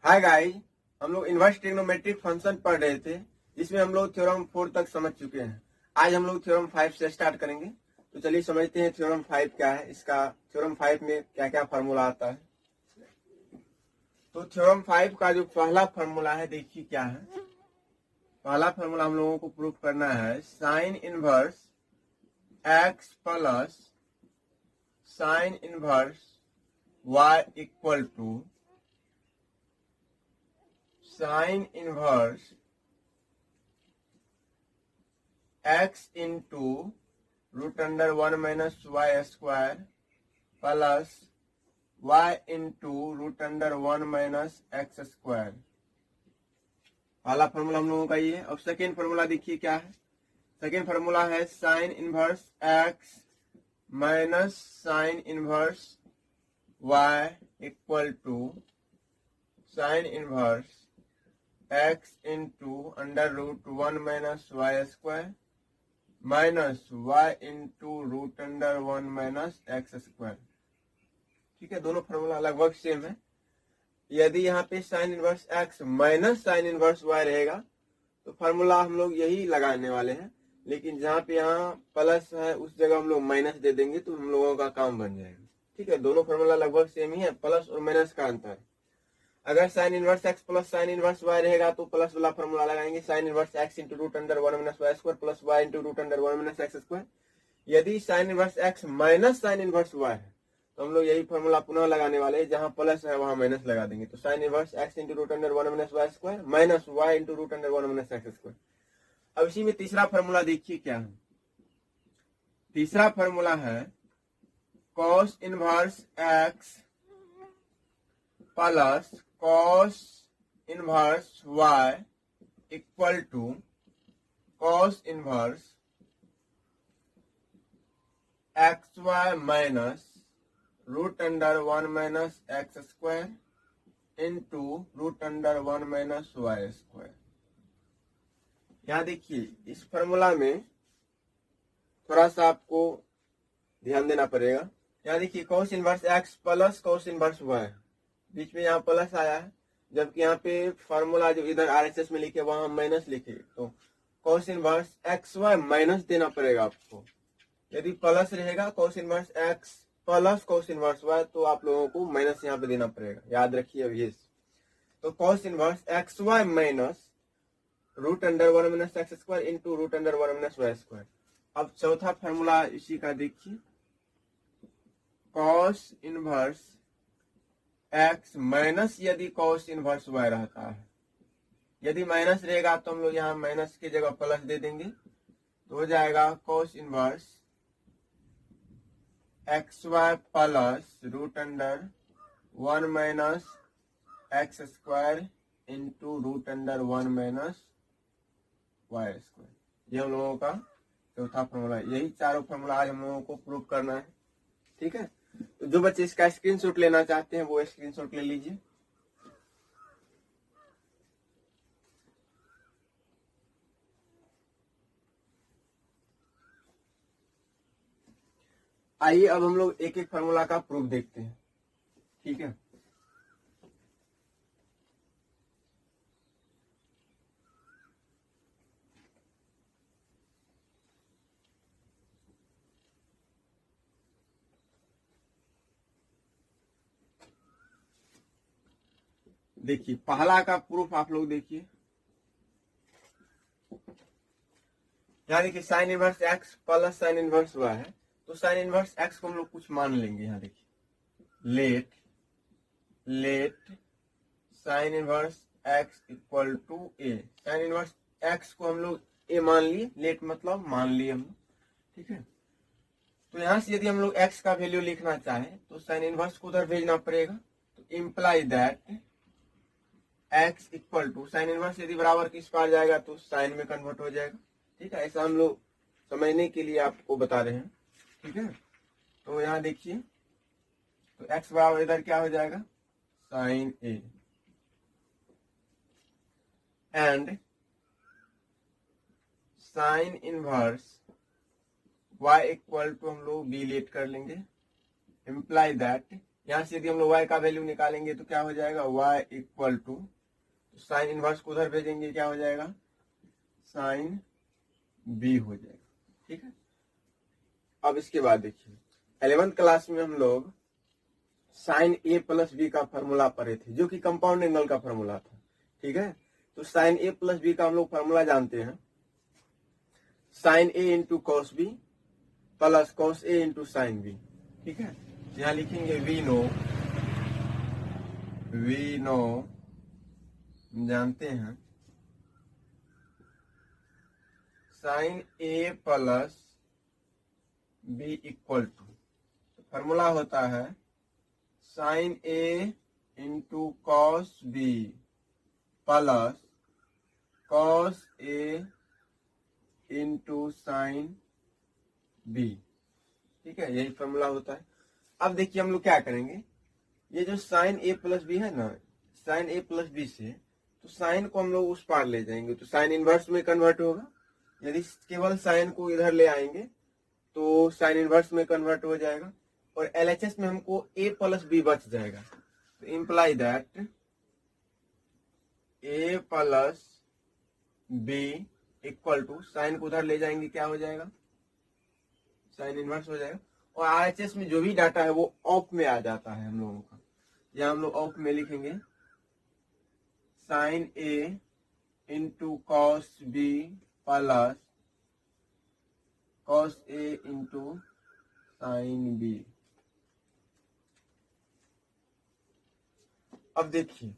Hi guys, हम लोग inverse trigonometric function पढ़ रहे थे जिसमें हम लोग थ्योरम 4 तक समझ चुके हैं। आज हम लोग थ्योरम 5 से स्टार्ट करेंगे। तो चलिए समझते हैं थ्योरम 5 क्या है, इसका थ्योरम 5 में क्या क्या फार्मूला आता है। तो थ्योरम 5 का जो पहला फार्मूला है देखिए क्या है। पहला फार्मूला हम लोगों को प्रूफ करना है sine inverse x plus sine inverse y equal to sine inverse x into root under 1 minus y square plus y into root under 1 minus x square. पहला फॉर्मूला हम लोगों का ये। अब सेकेंड फॉर्मूला देखिए क्या है। सेकेंड फॉर्मूला है sine inverse x minus sine inverse y equal to sine inverse x into under root 1 minus y square minus y into root under 1 minus x square. ठीक है, दोनों फॉर्मूला लगभग same है। यदि यहाँ पे sign inverse x minus sine inverse y रहेगा तो फॉर्मूला हम लोग यही लगाने वाले हैं, लेकिन जहाँ पे यहाँ प्लस है उस जगह हम लोग माइनस दे देंगे तो हम लोगों का काम बन जाएगा। ठीक है, दोनों फॉर्मूला लगभग सेम ही है, प्लस और माइनस का अंतर है। अगर sine inverse x plus sine inverse y रहेगा तो प्लस वाला फॉर्मूला लगाएंगे, sine inverse x into root under 1 minus y square plus y into root under 1 minus x square. यदि sine inverse x minus sine inverse y है तो हम लोग यही फॉर्मूला पुनः लगाने वाले हैं, जहां प्लस है वहां माइनस लगा देंगे। तो sine inverse x into root under 1 minus y square minus y into root under 1 minus x square. अब इसी में तीसरा फॉर्मूला देखिए क्या है। तीसरा फॉर्मूला है cos inverse x plus cos inverse y equal to cos inverse x y minus root under 1 minus x square into root under 1 minus y square. यहाँ देखिए इस फॉर्मूला में थोड़ा सा आपको ध्यान देना पड़ेगा। यहाँ देखिए cos inverse x plus cos inverse y, बीच में यहाँ प्लस आया है, जबकि यहाँ पे फॉर्मूला जो इधर आरएचएस में लिखे वहां माइनस लिखे, तो cos inverse x y minus देना पड़ेगा आपको। यदि प्लस रहेगा cos inverse x plus cos inverse y तो आप लोगों को माइनस यहाँ पे देना पड़ेगा, याद रखिए अब ये। तो cos inverse x y minus root under 1 minus x square into root under 1 minus y square. अब चौथा फॉर्मूला इसी का देखिए, कॉस इनवर्स एक्स माइनस यदि कॉस इनवर्स वाई रहता है, यदि माइनस रहेगा तो हम लोग यहाँ माइनस की जगह प्लस दे देंगे, तो हो जाएगा cos inverse x y plus root under 1 minus x square into root under 1 minus y square. ये हम लोगों का चौथा फॉर्मूला। यही चारों फॉर्मूला आज हम लोगों को प्रूव करना है। ठीक है, तो जो बच्चे इसका स्क्रीनशॉट लेना चाहते हैं वो स्क्रीनशॉट ले लीजिए। आइए अब हम लोग एक एक फॉर्मूला का प्रूफ देखते हैं। ठीक है, देखिए पहला का प्रूफ आप लोग देखिए। यहाँ देखिए sine inverse x plus sine inverse y है, तो साइन इनवर्स एक्स को हम लोग कुछ मान लेंगे। यहाँ देखिए let sine inverse x equal to a. Sine inverse x को हम लोग ए मान लिए, लेट मतलब मान लिए हम। ठीक है, तो यहां से यदि हम लोग एक्स का वैल्यू लिखना चाहें तो साइन इनवर्स को उधर भेजना पड़ेगा। तो imply that x equal to sine inverse यदि बराबर किस पार जाएगा तो साइन में कन्वर्ट हो जाएगा। ठीक है, ऐसा हम लोग समझने के लिए आपको बता रहे हैं। ठीक है, तो यहाँ देखिए तो एक्स बराबर इधर क्या हो जाएगा, sine a, and sine inverse y equal to हम लोग बी लेट कर लेंगे। इम्प्लाई दैट यहाँ से यदि हम लोग y का वैल्यू निकालेंगे तो क्या हो जाएगा, y equal to sine inverse को उधर भेजेंगे, क्या हो जाएगा, साइन b हो जाएगा। ठीक है। अब इसके बाद देखिए 11th क्लास में हम लोग साइन a प्लस बी का फॉर्मूला पढ़े थे, जो कि कंपाउंड एंगल का फॉर्मूला था। ठीक है। तो साइन a प्लस बी का हम लोग फॉर्मूला जानते हैं, sine a into cos b plus cos a into sine B. ठीक है। यहाँ लिखेंगे वी नो जानते हैं sine a plus b equal to, formula होता है sine a into cos b plus cos a into sine B. ठीक है, यही फॉर्मूला होता है। अब देखिए हम लोग क्या करेंगे, ये जो साइन a प्लस बी है ना, साइन a प्लस बी से तो साइन को हम लोग उस पार ले जाएंगे तो साइन इनवर्स में कन्वर्ट होगा। यदि केवल साइन को इधर ले आएंगे तो साइन इनवर्स में कन्वर्ट हो जाएगा, और LHS में हमको a प्लस बी बच जाएगा। तो imply that a plus b equal to, sine को उधर ले जाएंगे क्या हो जाएगा, साइन इनवर्स हो जाएगा। और RHS में जो भी डाटा है वो ऑफ में आ जाता है हम लोगों का। यहाँ हम लोग ऑफ में लिखेंगे sine a into cos b plus cos a into sine b. अब देखिए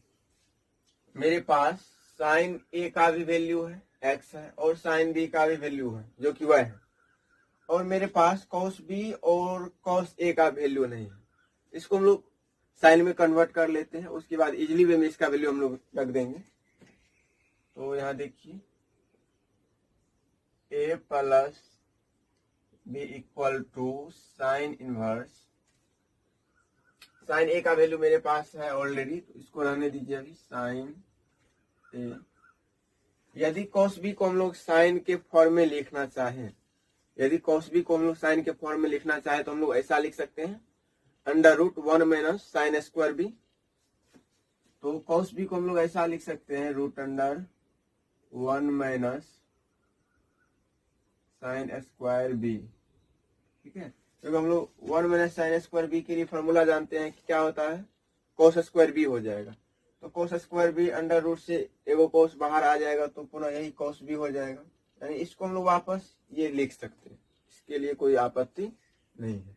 मेरे पास साइन a का भी वैल्यू है x है, और साइन b का भी वैल्यू है जो कि y है, और मेरे पास कॉस b और कॉस a का वैल्यू नहीं है। इसको हम लोग साइन में कन्वर्ट कर लेते हैं, उसके बाद इजिली वे में इसका वैल्यू हम लोग रख देंगे। तो यहाँ देखिए a plus b equal to sine inverse, sine a का वैल्यू मेरे पास है ऑलरेडी, तो इसको रहने दीजिए अभी, साइन a। यदि कॉस बी को हम लोग साइन के फॉर्म में लिखना चाहें, यदि कॉस बी को हम लोग साइन के फॉर्म में लिखना चाहें तो हम लोग ऐसा लिख सकते हैं, under root 1 minus sine square b. तो कॉस बी को हम लोग ऐसा लिख सकते हैं, root under 1 minus sine square b. ठीक है, क्योंकि हम लोग 1 माइनस साइन स्क्वायर बी के लिए फॉर्मूला जानते हैं कि क्या होता है, कॉस स्क्वायर बी हो जाएगा। तो cos square b under root से एगो कॉस बाहर आ जाएगा तो पुनः यही कॉस बी हो जाएगा, यानी इसको हम लोग वापस ये लिख सकते हैं, इसके लिए कोई आपत्ति नहीं है।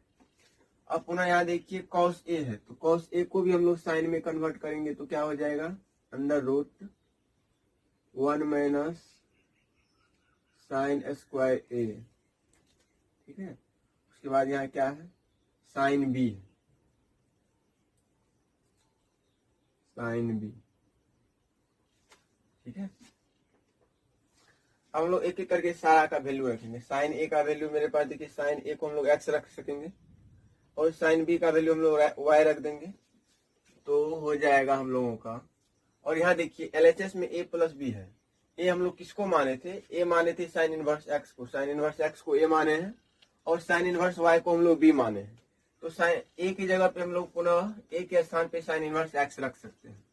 अब पुनः यहाँ देखिए कॉस ए है, तो कॉस ए को भी हम लोग साइन में कन्वर्ट करेंगे तो क्या हो जाएगा, under root 1 minus sine square A. ठीक है, उसके बाद यहाँ क्या है, साइन बी है, साइन बी। ठीक है, हम लोग एक एक करके सारा का वैल्यू रखेंगे। साइन ए का वैल्यू मेरे पास देखिए, साइन ए को हम लोग x रख सकेंगे और साइन बी का वैल्यू हम लोग y रख देंगे, तो हो जाएगा हम लोगों का। और यहाँ देखिए LHS में a प्लस बी है, a हम लोग किसको माने थे, a माने थे साइन इनवर्स x को, साइन इनवर्स x को a माने हैं, और साइन इनवर्स y को हम लोग b माने हैं। तो साइन a की जगह पे हम लोग पुनः a के स्थान पे साइन इनवर्स x रख सकते हैं,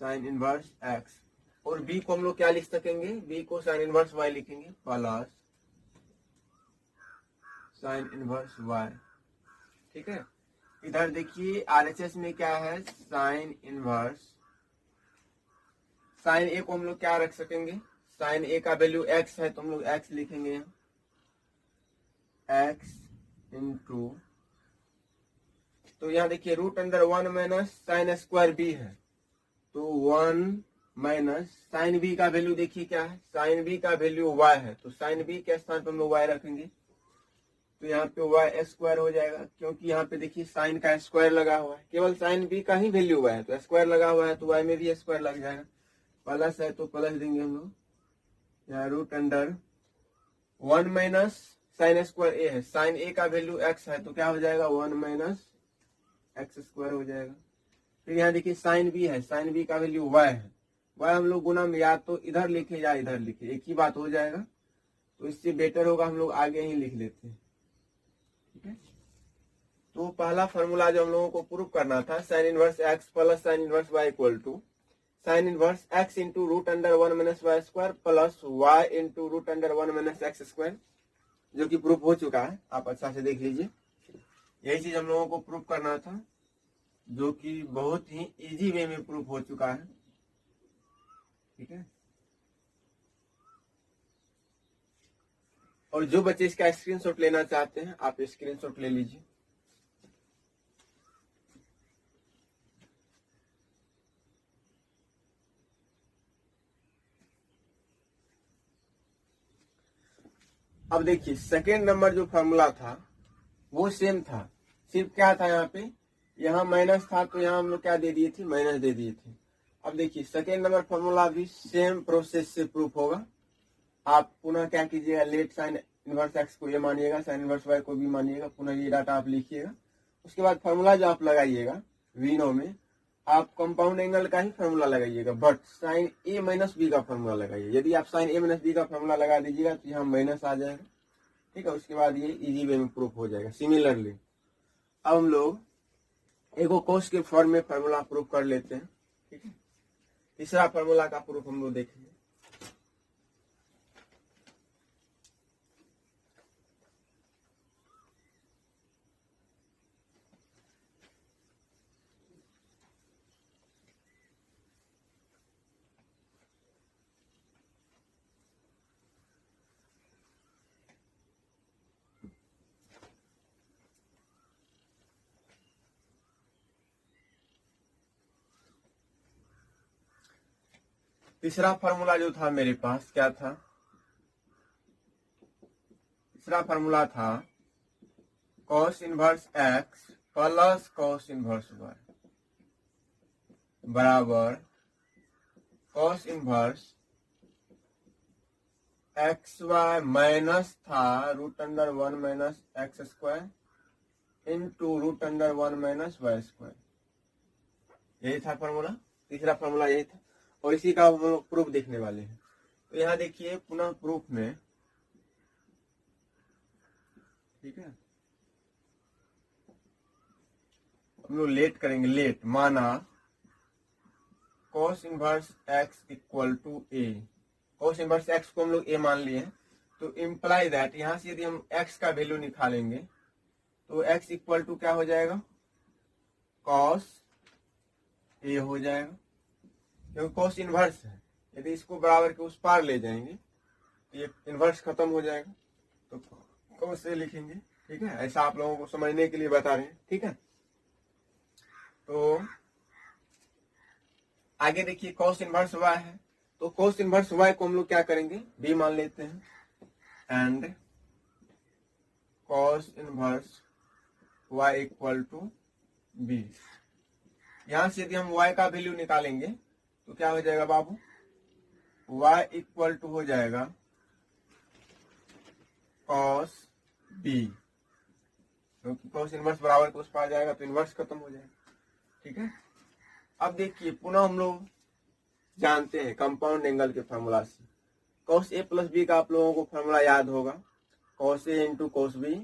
साइन इनवर्स x। और b को हम लोग क्या लिख सकेंगे, b को साइन इनवर्स y लिखेंगे प्लस साइन इनवर्स y। ठीक है, इधर देखिए RHS में क्या है, साइन इनवर्स, साइन a को हम लोग क्या रख सकेंगे, साइन a का वैल्यू x है तो हम लोग x लिखेंगे, x इंटू, तो यहाँ देखिए root under 1 minus sine square b है, तो 1 माइनस साइन बी का वैल्यू देखिए क्या है, साइन बी का वैल्यू y है, तो साइन बी के स्थान पर हम लोग y रखेंगे, तो यहाँ पे y स्क्वायर हो जाएगा, क्योंकि यहाँ पे देखिए साइन का स्क्वायर लगा हुआ है, केवल साइन बी का ही वैल्यू y है तो स्क्वायर लगा हुआ है, तो y में भी स्क्वायर लग जाएगा, प्लस है तो प्लस देंगे हम लोग, यहाँ root under 1 minus sine square A है, साइन ए का वैल्यू x है तो क्या हो जाएगा, 1 माइनस एक्स स्क्वायर हो जाएगा। फिर यहाँ देखिए साइन बी है, साइन बी का वैल्यू y है, y हम लोग गुना में या तो इधर लिखे या इधर लिखे, एक ही बात हो जाएगा, तो इससे बेटर होगा हम लोग आगे ही लिख लेते हैं। ठीक है, तो पहला फॉर्मूला जो हम लोगों को प्रूव करना था, sine inverse x plus sine inverse y equal to sine inverse x into root under 1 minus y square plus y into root under 1 minus x square, जो कि प्रूफ हो चुका है, आप अच्छा से देख लीजिए। यही चीज हम लोगों को प्रूफ करना था, जो कि बहुत ही इजी वे में प्रूफ हो चुका है। ठीक है, और जो बच्चे इसका स्क्रीनशॉट लेना चाहते हैं आप स्क्रीनशॉट ले लीजिए। अब देखिए सेकेंड नंबर जो फॉर्मूला था वो सेम था, सिर्फ क्या था यहाँ पे, यहाँ माइनस था तो यहाँ हम लोग क्या दे दिए थे, माइनस दे दिए थे। अब देखिए सेकेंड नंबर फॉर्मूला भी सेम प्रोसेस से प्रूफ होगा। आप पुनः क्या कीजिएगा, लेट साइन इनवर्स एक्स को ये मानिएगा, साइन इनवर्स वाई को भी मानिएगा, पुनः ये डाटा आप लिखिएगा। उसके बाद फॉर्मूला जो आप लगाइएगा वीनो में, आप कंपाउंड एंगल का ही फॉर्मूला लगाइएगा, but sine a minus b का फॉर्मूला लगाइए। यदि आप साइन ए माइनस बी का फॉर्मूला लगा दीजिएगा तो यहाँ माइनस आ जाएगा। ठीक है, उसके बाद ये इजी वे में प्रूफ हो जाएगा। सिमिलरली अब हम लोग एगो कोस के फॉर्म में फॉर्मूला प्रूफ कर लेते हैं। ठीक है, तीसरा फॉर्मूला का प्रूफ हम लोग देखेंगे। तीसरा फॉर्मूला जो था मेरे पास क्या था, तीसरा फॉर्मूला था cos inverse x plus cos inverse y बराबर cos inverse x y minus था root under 1 minus x square into root under 1 minus y square. यही था फॉर्मूला, तीसरा फॉर्मूला यही था, और इसी का हम लोग प्रूफ देखने वाले हैं। तो यहाँ देखिए पुनः प्रूफ में, ठीक है, हम लोग लेट करेंगे। लेट माना cos inverse x equal to a, cos inverse x को हम लोग a मान लिए हैं, तो इम्प्लाई दैट यहां से यदि हम x का वैल्यू निकालेंगे तो x इक्वल टू क्या हो जाएगा, cos a हो जाएगा, क्योंकि cos इनवर्स है। यदि इसको बराबर के उस पार ले जाएंगे तो ये इनवर्स खत्म हो जाएगा, तो cos a लिखेंगे। ठीक है, ऐसा आप लोगों को समझने के लिए बता रहे हैं। ठीक है, तो आगे देखिए cos इनवर्स y है, तो cos इनवर्स y को हम लोग क्या करेंगे, b मान लेते हैं, and cos inverse y equal to b। यहां से यदि हम y का वैल्यू निकालेंगे तो क्या हो जाएगा बाबू, y इक्वल टू हो जाएगा cos b, क्योंकि cos इनवर्स बराबर को उस पार जाएगा तो इनवर्स खत्म हो जाएगा। ठीक है, अब देखिए पुनः हम लोग जानते हैं कंपाउंड एंगल के फॉर्मूला से, cos a प्लस बी का आप लोगों को फॉर्मूला याद होगा, cos a into cos b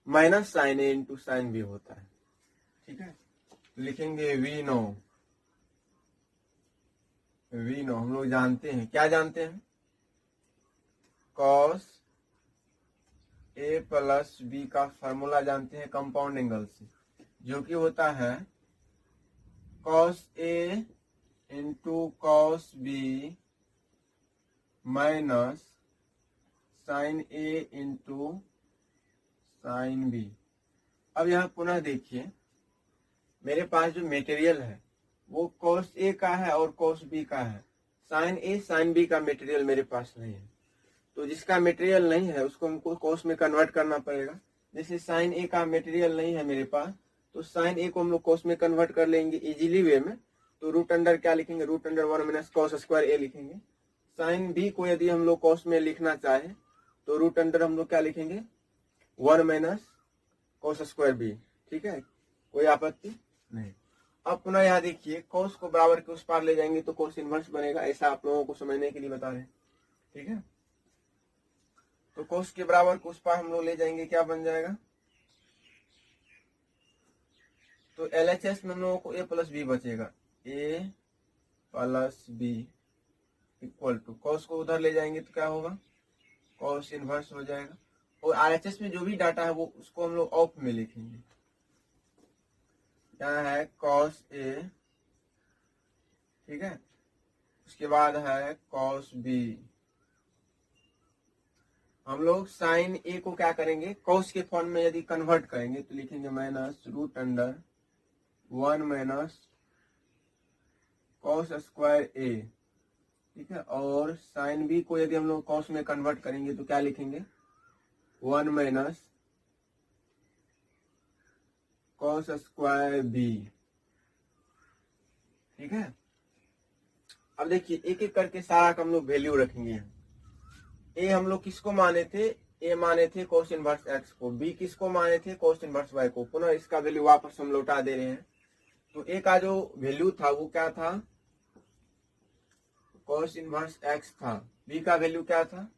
minus sine a into sine b होता है। ठीक है, लिखेंगे वी नो हम लोग जानते हैं, क्या जानते हैं, cos a प्लस बी का फॉर्मूला जानते हैं कंपाउंड एंगल से, जो कि होता है cos a into cos b minus sine a into sine b। अब यहाँ पुनः देखिए मेरे पास जो मटेरियल है वो cos a का है और cos b का है, साइन a साइन b का मटेरियल मेरे पास नहीं है। तो जिसका मटेरियल नहीं है उसको हमको cos में कन्वर्ट करना पड़ेगा। जैसे साइन a का मटेरियल नहीं है मेरे पास, तो साइन a को हम लोग cos में कन्वर्ट कर लेंगे इजीली वे में, तो रूट अंडर क्या लिखेंगे, root under 1 minus cos square a लिखेंगे। साइन b को यदि हम लोग cos में लिखना चाहे तो रूट अंडर हम लोग क्या लिखेंगे, 1 माइनस cos स्क्वायर b। ठीक है, कोई आपत्ति नहीं। अब पुनः यहाँ देखिए cos को बराबर के उस पार ले जाएंगे तो cos इनवर्स बनेगा, ऐसा आप लोगों को समझने के लिए बता रहे हैं। ठीक है, तो cos के बराबर को उस पार हम लोग ले जाएंगे, क्या बन जाएगा, तो LHS में हम लोगों को a प्लस बी बचेगा, a plus b equal to cos को उधर ले जाएंगे तो क्या होगा, कॉस इनवर्स हो जाएगा। और RHS में जो भी डाटा है वो उसको हम लोग ऑफ में लिखेंगे। यहाँ है कॉस ए, ठीक है, उसके बाद है कॉस बी। हम लोग साइन ए को क्या करेंगे, कॉस के फॉर्म में यदि कन्वर्ट करेंगे तो लिखेंगे minus root under 1 minus cos square A, ठीक है। और साइन बी को यदि हम लोग कॉस में कन्वर्ट करेंगे तो क्या लिखेंगे, 1 माइनस कॉस स्क्वायर बी, ठीक है। अब देखिए एक एक करके सारा का हम लोग वैल्यू रखेंगे। ए हम लोग किसको माने थे, ए माने थे कोस इनवर्स एक्स को, बी किसको माने थे, कोस इनवर्स वाई को। पुनः इसका वैल्यू वापस हम लौटा दे रहे हैं। तो ए का जो वैल्यू था वो क्या था, कोस इनवर्स एक्स था। बी का वैल्यू क्या था,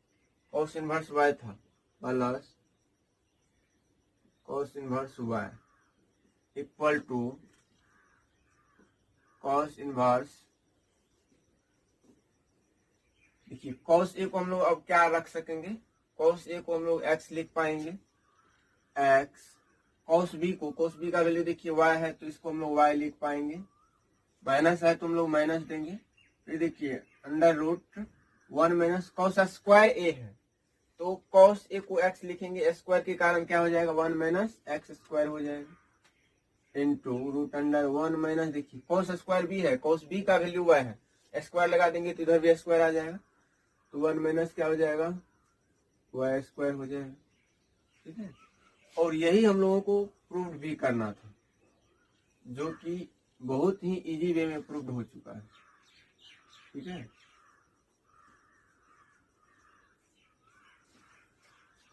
कोस इनवर्स वाई था, plus cos inverse y equal to cos inverse. देखिए कॉस ए को हम लोग अब क्या रख सकेंगे, कॉस ए को हम लोग एक्स लिख पाएंगे, एक्स। कॉस बी को, कॉस बी का वैल्यू देखिए वाई है तो इसको हम लोग वाई लिख पाएंगे, माइनस है तो हम लोग माइनस देंगे। फिर देखिए under root 1 minus cos square A है तो कॉस ए को एक्स लिखेंगे, स्क्वायर के कारण क्या हो जाएगा, 1 माइनस एक्स स्क्वायर हो जाएगा, इंटू रूट अंडर 1 माइनस, देखिए कॉस स्क्वायर बी है, कॉस बी का वैल्यू वाई है, स्क्वायर लगा देंगे तो इधर भी स्क्वायर आ जाएगा, तो 1 माइनस क्या हो जाएगा, वाई स्क्वायर हो जाएगा, ठीक है। और यही हम लोगों को प्रूव भी करना था, जो कि बहुत ही इजी वे में प्रूव हो चुका है, ठीक है।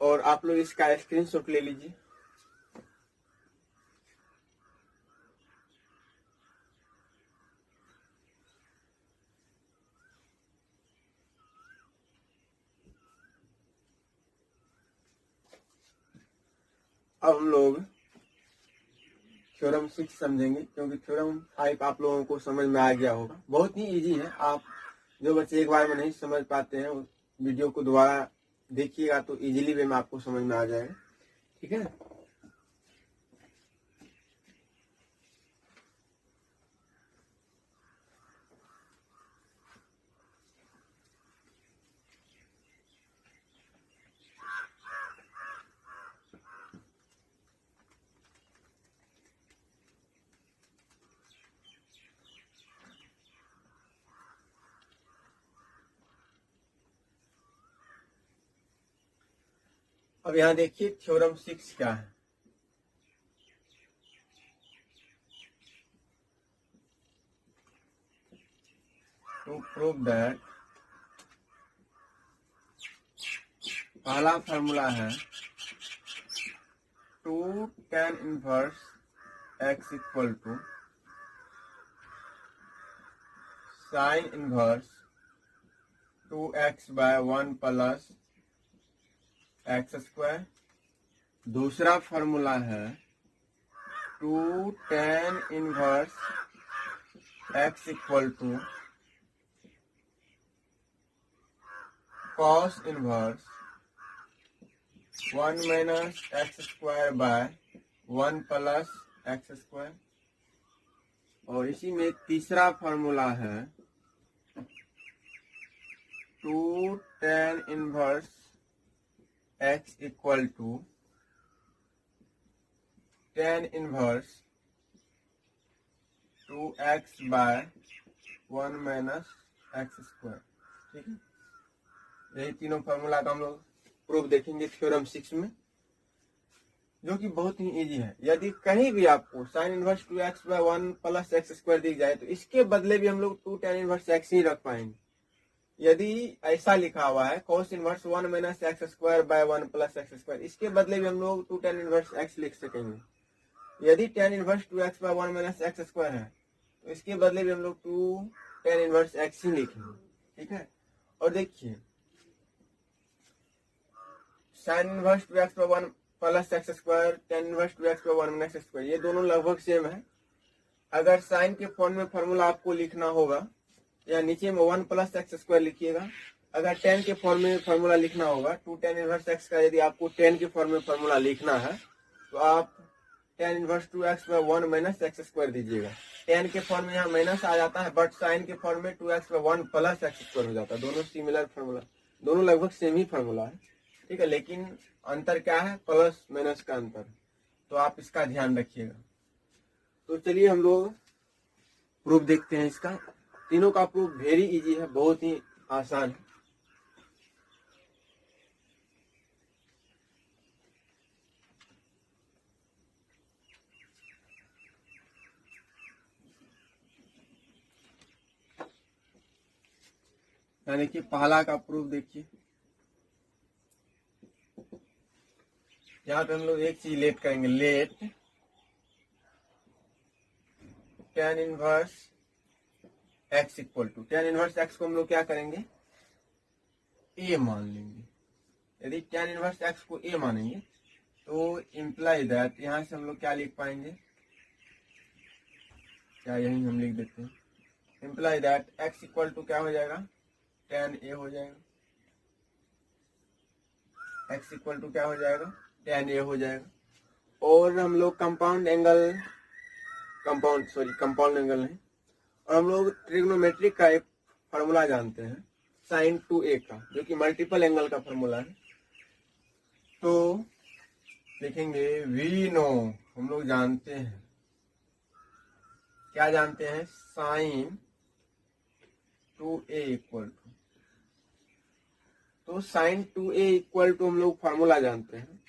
और आप लोग इसका स्क्रीनशॉट ले लीजिए। अब हम लोग थ्योरम 6 समझेंगे, क्योंकि थ्योरम 5 आप लोगों को समझ में आ गया होगा। बहुत ही इजी है, आप जो बच्चे एक बार में नहीं समझ पाते हैं उस वीडियो को दोबारा देखिएगा तो इजीली वे में आपको समझ में आ जाएगा, ठीक है। अब यहाँ देखिए थ्योरम 6 क्या है। टू प्रूव दैट, पहला फॉर्मूला है 2 tan inverse x equal to sine inverse 2x by 1 plus x square. दूसरा फॉर्मूला है 2 tan inverse x equal to cos inverse 1 minus x square by 1 plus x square. और इसी में तीसरा formula है 2 tan inverse x equal to tan inverse 2x by 1 minus x square, ठीक है। यही तीनों फॉर्मूला का हम लोग प्रूफ देखेंगे थ्योरम 6 में, जो कि बहुत ही इजी है। यदि कहीं भी आपको sine inverse 2x by 1 plus x square दी जाए तो इसके बदले भी हम लोग 2 tan इनवर्स x ही रख पाएंगे। यदि ऐसा लिखा हुआ है cos inverse 1 minus x square by 1 plus x square, इसके बदले भी हम लोग 2 tan इनवर्स x लिख सकेंगे। यदि tan inverse 2x by 1 minus x square है तो इसके बदले भी हम लोग 2 tan इनवर्स x ही लिखेंगे, ठीक है। और देखिए sine inverse 2x by 1 plus x square, tan inverse 2x by 1 minus x square, ये दोनों लगभग सेम है। अगर साइन के फॉर्म में फॉर्मूला आपको लिखना होगा, या नीचे में 1 प्लस एक्स स्क्वायर लिखिएगा। अगर टेन के फॉर्म में फॉर्मूला लिखना होगा, 2 tan इनवर्स एक्स का यदि आपको टेन के फॉर्म में फॉर्मूला लिखना है तो आप tan inverse 2x by 1 minus x square दीजिएगा। टेन के फॉर्म में यहाँ माइनस आ जाता है, बट साइन के फॉर्म में 2x by 1 plus x square हो जाता है। दोनों सिमिलर फॉर्मूला, दोनों लगभग सेम ही फॉर्मूला है, ठीक है, लेकिन अंतर क्या है, प्लस माइनस का अंतर, तो आप इसका ध्यान रखिएगा। तो चलिए हम लोग प्रूफ देखते हैं इसका। तीनों का प्रूफ वेरी इजी है, बहुत ही आसान है। यानी कि पहला का प्रूफ देखिए, यहाँ पे हम लोग एक चीज लेट करेंगे, let tan inverse x equal to, tan inverse x को हम लोग क्या करेंगे, a मान लेंगे। यदि tan इनवर्स x को a मानेंगे तो इम्प्लाई दैट, यहां से हम लोग क्या लिख पाएंगे, क्या यही हम लिख देते हैं, imply that x equal to क्या हो जाएगा, tan a हो जाएगा। x इक्वल टू क्या हो जाएगा, tan a हो जाएगा। और हम लोग कंपाउंड एंगल नहीं, और हम लोग ट्रिग्नोमेट्रिक का एक फार्मूला जानते हैं sin 2a का, जो कि मल्टीपल एंगल का फार्मूला है। तो देखेंगे वी नो, हम लोग जानते हैं, क्या जानते हैं, sin 2a इक्वल टू, तो sin 2a इक्वल टू हम लोग फार्मूला जानते हैं,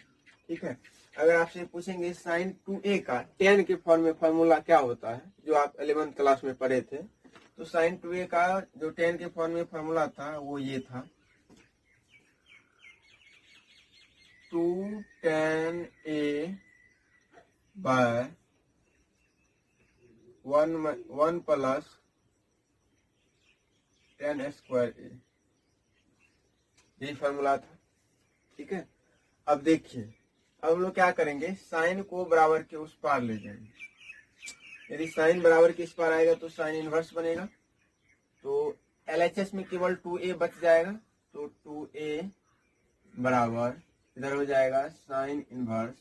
ठीक है। अगर आपसे पूछेंगे sin 2a का tan के फॉर्म में फार्मूला क्या होता है, जो आप 11th क्लास में पढ़े थे, तो sin 2a का जो tan के फॉर्म में फार्मूला था वो ये था, 2 tan a by 1 plus tan square a, यही फार्मूला था, ठीक है। अब देखिए, अब हम लोग क्या करेंगे, साइन को बराबर के उस पार ले जाएंगे। यदि साइन बराबर के इस पार आएगा तो साइन इनवर्स बनेगा, तो LHS में केवल 2a बच जाएगा, तो 2a बराबर इधर हो जाएगा sine inverse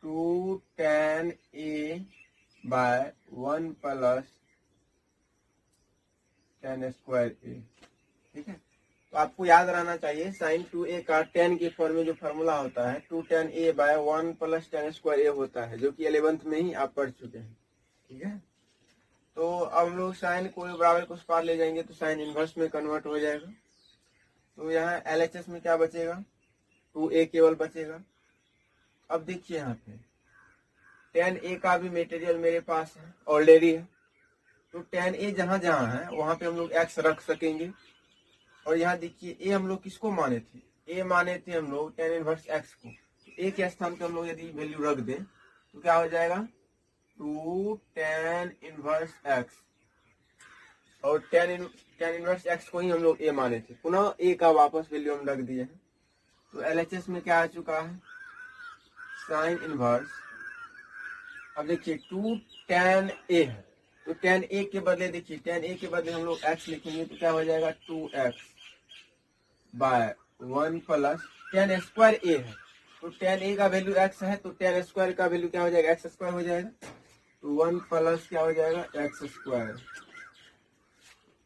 2 tan a by 1 plus tan square a, ठीक है। तो आपको याद रहना चाहिए sin 2a का tan के फॉर्म में जो फार्मूला होता है 2 tan a by 1 plus tan square a होता है, जो कि 11th में ही आप पढ़ चुके हैं, ठीक है। तो अब हम लोग साइन को बराबर को उस पार ले जाएंगे तो साइन इनवर्स में कन्वर्ट हो जाएगा। तो यहाँ LHS में क्या बचेगा, 2a केवल बचेगा। अब देखिए यहाँ पे tan a का भी मटेरियल मेरे पास है, ऑलरेडी है, तो tan a जहां जहां है वहां पे हम लोग x रख सकेंगे। और यहाँ देखिए a हम लोग किसको माने थे, a माने थे हम लोग tan इनवर्स x को, तो a के स्थान पे हम लोग यदि वैल्यू रख दें तो क्या हो जाएगा, 2 tan इनवर्स x, और tan इनवर्स x को ही हम लोग a माने थे, पुनः a का वापस वैल्यू हम रख दिए हैं। तो LHS में क्या आ चुका है, साइन इनवर्स, अब देखिए 2 tan a है, तो tan a के बदले देखिए, tan a के बदले हम लोग x लिखेंगे तो क्या हो जाएगा, 2x by 1 plus tan square a है, तो tan a का वैल्यू x है, तो tan स्क्वायर का वैल्यू क्या हो जाएगा, x स्क्वायर हो जाएगा, तो 1 प्लस क्या हो जाएगा, x स्क्वायर।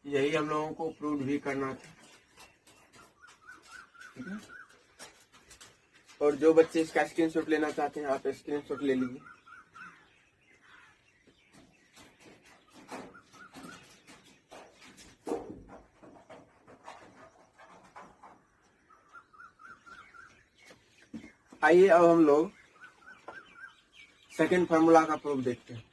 यही हम लोगों को प्रूव भी करना था, ठीक है। और जो बच्चे इसका स्क्रीनशॉट लेना चाहते हैं आप स्क्रीनशॉट ले लीजिए। आइए अब हम लोग सेकेंड फार्मूला का प्रूफ देखते हैं।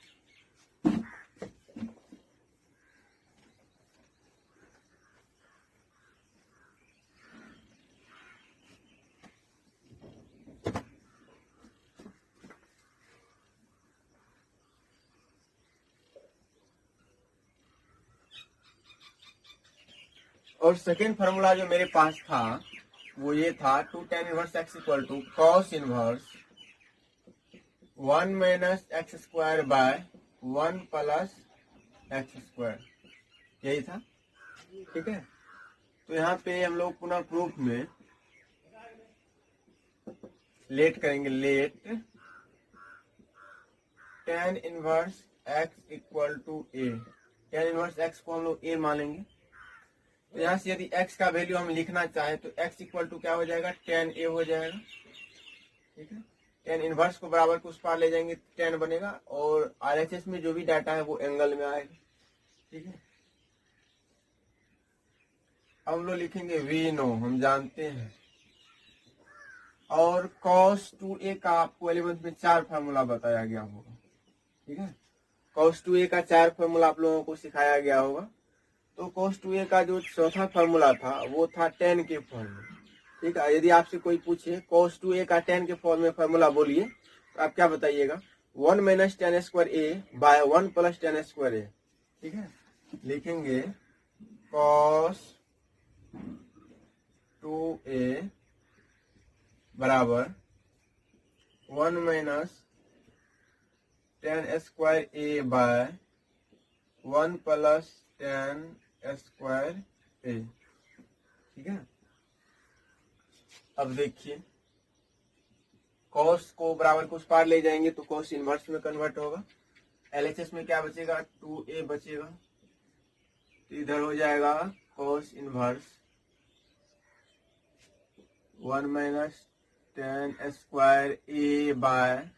और सेकेंड फार्मूला जो मेरे पास था वो ये था, 2 tan inverse x equal to cos inverse 1 minus x square by 1 plus x square, यही था। ठीक है, तो यहाँ पे हम लोग पुनः प्रूफ में लेट करेंगे, let tan inverse x equal to a. tan inverse x को हम लोग a मानेंगे। तो यहाँ से यदि x का वैल्यू हम लिखना चाहें तो x इक्वल टू क्या हो जाएगा, tan a हो जाएगा। ठीक है, tan इनवर्स को बराबर के उस पार ले जाएंगे, tan बनेगा, और RHS में जो भी डाटा है वो एंगल में आएगा। ठीक है, अब हम लोग लिखेंगे वी नो, हम जानते हैं, और cos 2a का आपको 11th में 4 फार्मूला बताया गया होगा। ठीक है, cos 2a का 4 फार्मूला आप लोगों को सिखाया गया होगा। तो cos 2a का जो चौथा फार्मूला था वो था tan के फॉर्म में। ठीक है, यदि आपसे कोई पूछे cos 2a का tan के फॉर्म में फार्मूला बोलिए, तो आप क्या बताइएगा, 1 minus tan square A by 1 plus tan square A. ठीक है, लिखेंगे cos 2a बराबर 1 minus tan square A by 1 plus tan square A. ठीक है, अब देखिए cos को बराबर को उस पार ले जाएंगे तो cos इनवर्स में कन्वर्ट होगा। LHS में क्या बचेगा, 2a बचेगा, तो इधर हो जाएगा cos inverse 1 minus tan square A by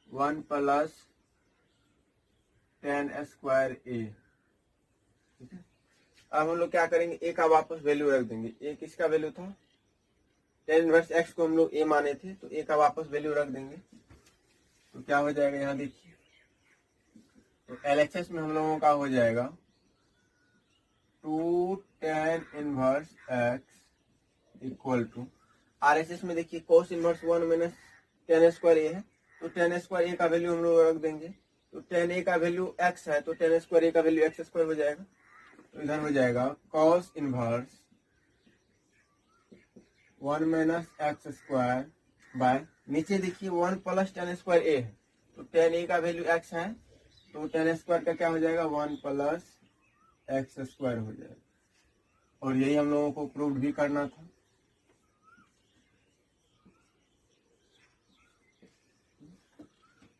1 plus tan square A. ठीक है, अब हम लोग क्या करेंगे, ए का वापस वैल्यू रख देंगे। ए किसका वैल्यू था, tan इनवर्स x को हम लोग ए माने थे, तो ए का वापस वैल्यू रख देंगे। तो क्या हो जाएगा, यहाँ देखिए, तो LHS में हम लोगों का हो जाएगा 2 tan inverse x equal to, RHS में देखिए cos inverse 1 minus tan square A है, तो tan स्क्वायर ए का वैल्यू हम लोग रख देंगे। तो tan ए का वैल्यू x है, तो tan स्क्वायर ए का वैल्यू x स्क्वायर हो जाएगा। तो इधर हो जाएगा cos inverse 1 minus x square bye, नीचे देखिए 1 प्लस tan स्क्वायर ए है, तो tan ए का वैल्यू x है, तो tan स्क्वायर का क्या हो जाएगा, 1 प्लस एक्स स्क्वायर हो जाएगा। और यही हम लोगों को प्रूव भी करना था।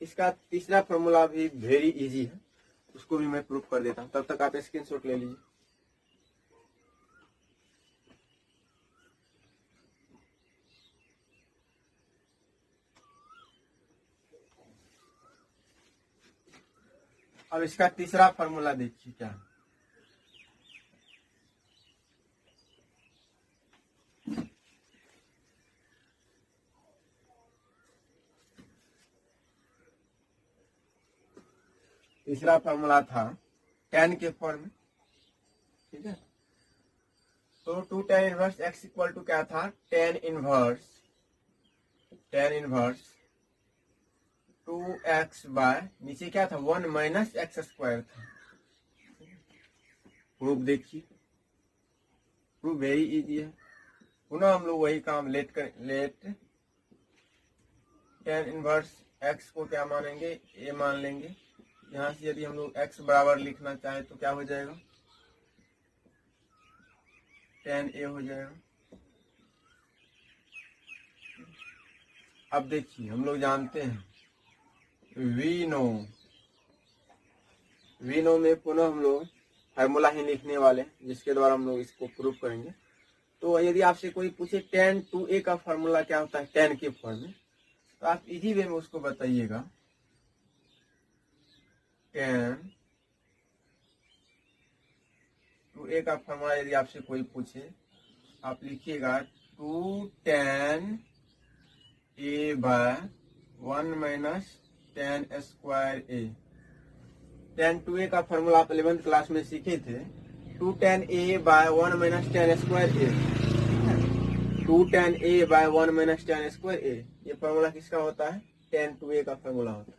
इसका तीसरा फॉर्मूला भी वेरी इजी है, उसको भी मैं प्रूव कर देता हूँ, तब तक आप स्क्रीनशॉट ले लीजिए। अब इसका तीसरा फॉर्मूला देखिए क्या है। तीसरा फॉर्मूला था tan के फॉर्म में। ठीक है, तो 2 tan inverse x equal to क्या था, tan इनवर्स 2x बाय, नीचे क्या था, 1 माइनस एक्स स्क्वायर था। प्रूफ देखिए, प्रूफ वेरी इजी है। पुनः हम लोग वही काम लेट tan इनवर्स x को क्या मानेंगे, a मान लेंगे। यहाँ से यदि हम लोग x बराबर लिखना चाहे तो क्या हो जाएगा, tan a हो जाएगा। अब देखिए, हम लोग जानते हैं वी नो में पुनः हम लोग फार्मूला ही लिखने वाले हैं, जिसके द्वारा हम लोग इसको प्रूव करेंगे। तो यदि आपसे कोई पूछे tan 2a का फार्मूला क्या होता है tan के फॉर्म में, तो आप इजी वे में उसको बताइएगा, tan 2a का फार्मूला यदि आपसे कोई पूछे, आप लिखिएगा 2 tan a by 1 minus tan square a। tan 2a का फार्मूला आप 11th क्लास में सीखे थे, 2 tan a by 1 minus tan square a। 2 tan a by 1 minus tan square a, ये फार्मूला किसका होता है, tan 2a का फार्मूला होता है।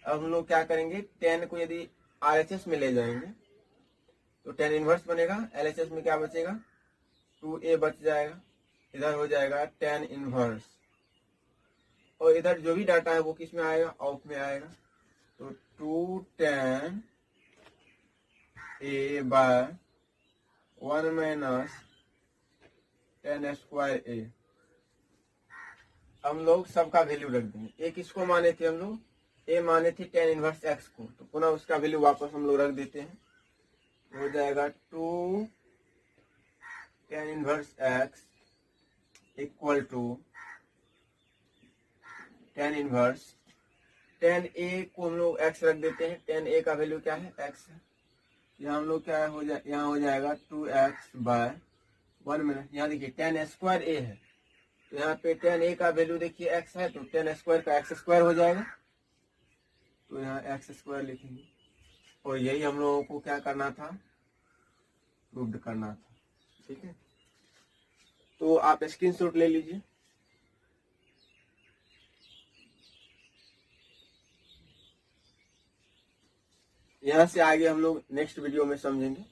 अब हम लोग क्या करेंगे, tan को यदि RHS में ले जाएंगे तो tan इनवर्स बनेगा, LHS में क्या बचेगा, 2a बच जाएगा, इधर हो जाएगा tan इनवर्स और इधर जो भी डाटा है वो किस में आएगा, ऑफ में आएगा। तो 2 tan a by 1 minus tan square a। हम लोग सबका वैल्यू रख देंगे। ए किसको माने थे हम लोग, ए माने थे tan इनवर्स x को, तो पुनः उसका वैल्यू वापस हम लोग रख देते हैं। हो जाएगा 2 tan inverse x equal to tan inverse, tan a को हम लोग x रख देते हैं। tan a का वैल्यू क्या है, x है। यहाँ हम लोग क्या यहाँ हो जाएगा 2x बाय 1 माइनस, यहाँ देखिए tan स्क्वायर a है, तो यहाँ पे tan a का वैल्यू देखिए x है, तो tan स्क्वायर का x स्क्वायर हो जाएगा, तो यहाँ x स्क्वायर लिखेंगे। और यही हम लोगों को क्या करना था, प्रूव करना था। ठीक है, तो आप स्क्रीनशॉट ले लीजिए। यहाँ से आगे हम लोग नेक्स्ट वीडियो में समझेंगे।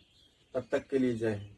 तब तक के लिए जय हिंद।